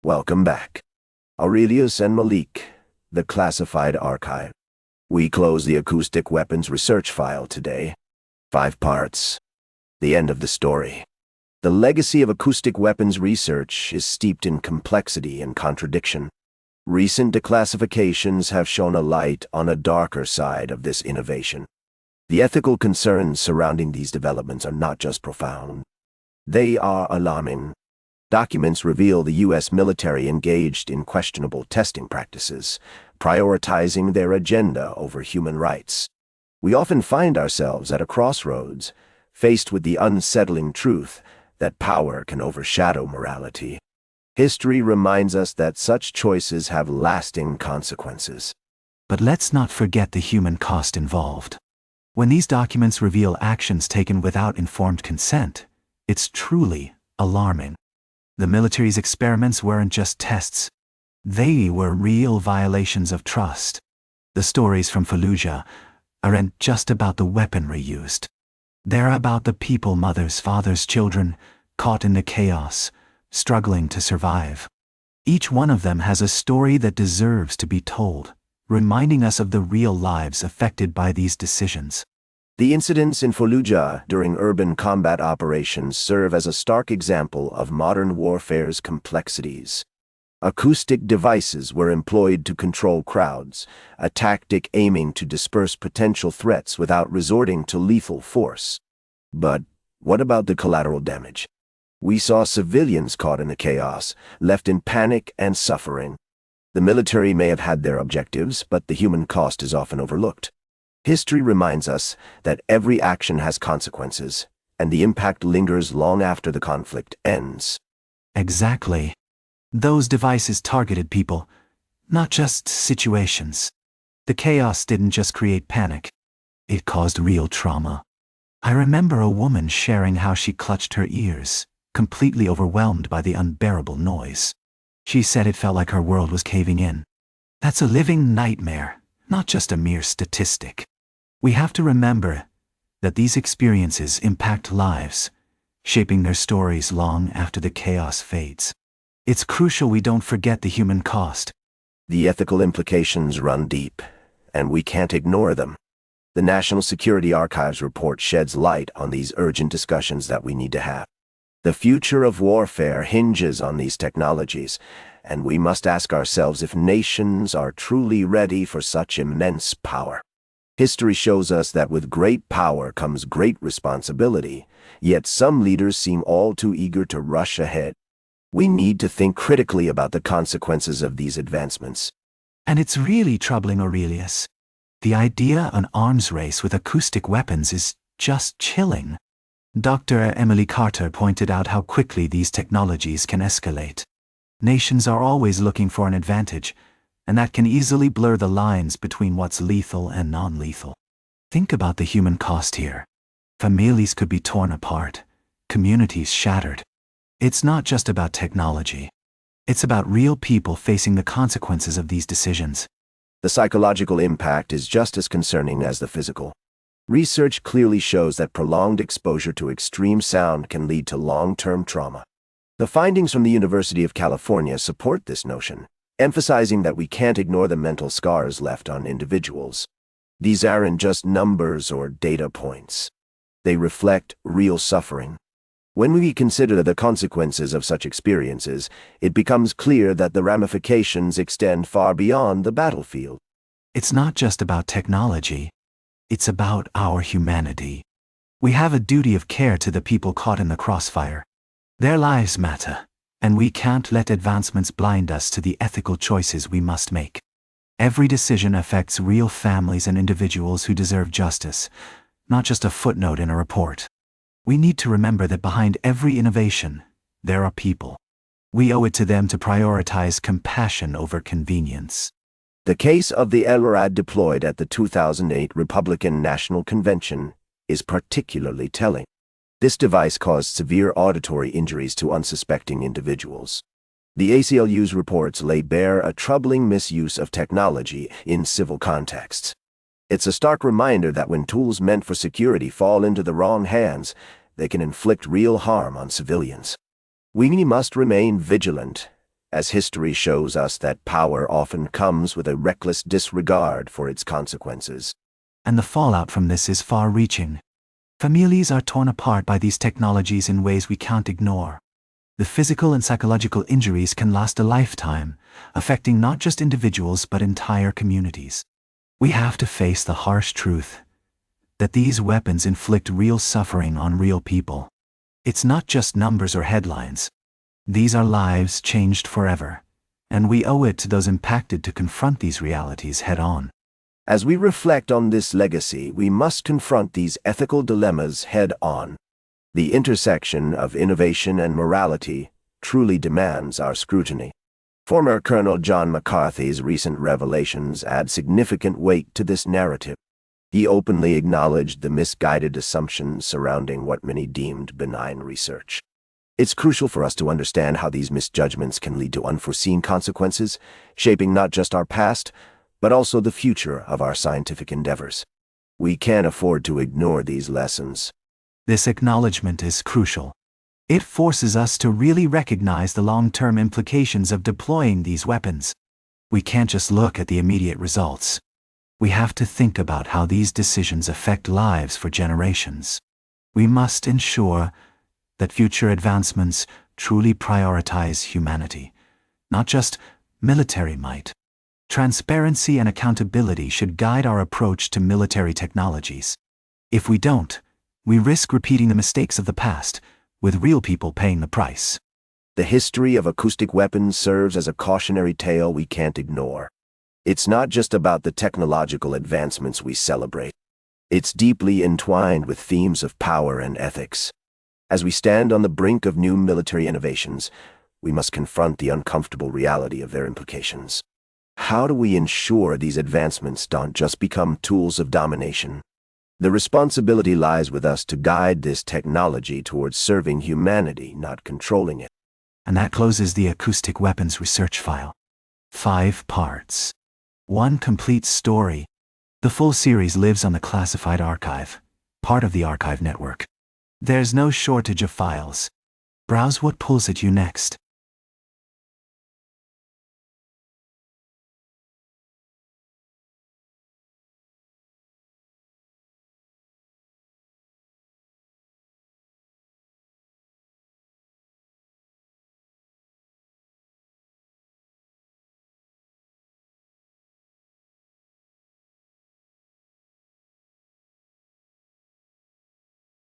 Welcome back. Aurelius and Malik, the classified archive. We close the Acoustic Weapons Research file today. 5 parts. The end of the story. The legacy of acoustic weapons research is steeped in complexity and contradiction. Recent declassifications have shone a light on a darker side of this innovation. The ethical concerns surrounding these developments are not just profound. They are alarming. Documents reveal the U.S. military engaged in questionable testing practices, prioritizing their agenda over human rights. We often find ourselves at a crossroads, faced with the unsettling truth that power can overshadow morality. History reminds us that such choices have lasting consequences. But let's not forget the human cost involved. When these documents reveal actions taken without informed consent, it's truly alarming. The military's experiments weren't just tests. They were real violations of trust. The stories from Fallujah aren't just about the weaponry used. They're about the people, mothers, fathers, children, caught in the chaos, struggling to survive. Each one of them has a story that deserves to be told, reminding us of the real lives affected by these decisions. The incidents in Fallujah during urban combat operations serve as a stark example of modern warfare's complexities. Acoustic devices were employed to control crowds, a tactic aiming to disperse potential threats without resorting to lethal force. But what about the collateral damage? We saw civilians caught in the chaos, left in panic and suffering. The military may have had their objectives, but the human cost is often overlooked. History reminds us that every action has consequences, and the impact lingers long after the conflict ends. Exactly. Those devices targeted people, not just situations. The chaos didn't just create panic. It caused real trauma. I remember a woman sharing how she clutched her ears, completely overwhelmed by the unbearable noise. She said it felt like her world was caving in. That's a living nightmare, not just a mere statistic. We have to remember that these experiences impact lives, shaping their stories long after the chaos fades. It's crucial we don't forget the human cost. The ethical implications run deep, and we can't ignore them. The National Security Archives report sheds light on these urgent discussions that we need to have. The future of warfare hinges on these technologies, and we must ask ourselves if nations are truly ready for such immense power. History shows us that with great power comes great responsibility, yet some leaders seem all too eager to rush ahead. We need to think critically about the consequences of these advancements. And it's really troubling, Aurelius. The idea of an arms race with acoustic weapons is just chilling. Dr. Emily Carter pointed out how quickly these technologies can escalate. Nations are always looking for an advantage, and that can easily blur the lines between what's lethal and non-lethal. Think about the human cost here. Families could be torn apart, communities shattered. It's not just about technology. It's about real people facing the consequences of these decisions. The psychological impact is just as concerning as the physical. Research clearly shows that prolonged exposure to extreme sound can lead to long-term trauma. The findings from the University of California support this notion, emphasizing that we can't ignore the mental scars left on individuals. These aren't just numbers or data points. They reflect real suffering. When we consider the consequences of such experiences, it becomes clear that the ramifications extend far beyond the battlefield. It's not just about technology. It's about our humanity. We have a duty of care to the people caught in the crossfire. Their lives matter, and we can't let advancements blind us to the ethical choices we must make. Every decision affects real families and individuals who deserve justice, not just a footnote in a report. We need to remember that behind every innovation, there are people. We owe it to them to prioritize compassion over convenience. The case of the LRAD deployed at the 2008 Republican National Convention is particularly telling. This device caused severe auditory injuries to unsuspecting individuals. The ACLU's reports lay bare a troubling misuse of technology in civil contexts. It's a stark reminder that when tools meant for security fall into the wrong hands, they can inflict real harm on civilians. We must remain vigilant as history shows us that power often comes with a reckless disregard for its consequences. And the fallout from this is far-reaching. Families are torn apart by these technologies in ways we can't ignore. The physical and psychological injuries can last a lifetime, affecting not just individuals but entire communities. We have to face the harsh truth that these weapons inflict real suffering on real people. It's not just numbers or headlines. These are lives changed forever, and we owe it to those impacted to confront these realities head-on. As we reflect on this legacy, we must confront these ethical dilemmas head-on. The intersection of innovation and morality truly demands our scrutiny. Former Colonel John McCarthy's recent revelations add significant weight to this narrative. He openly acknowledged the misguided assumptions surrounding what many deemed benign research. It's crucial for us to understand how these misjudgments can lead to unforeseen consequences, shaping not just our past, but also the future of our scientific endeavors. We can't afford to ignore these lessons. This acknowledgement is crucial. It forces us to really recognize the long-term implications of deploying these weapons. We can't just look at the immediate results. We have to think about how these decisions affect lives for generations. We must ensure that future advancements truly prioritize humanity, not just military might. Transparency and accountability should guide our approach to military technologies. If we don't, we risk repeating the mistakes of the past, with real people paying the price. The history of acoustic weapons serves as a cautionary tale we can't ignore. It's not just about the technological advancements we celebrate. It's deeply entwined with themes of power and ethics. As we stand on the brink of new military innovations, we must confront the uncomfortable reality of their implications. How do we ensure these advancements don't just become tools of domination? The responsibility lies with us to guide this technology towards serving humanity, not controlling it. And that closes the Acoustic Weapons Research file. 5 parts. 1 complete story. The full series lives on the Classified Archive, part of the Archive Network. There's no shortage of files. Browse what pulls at you next.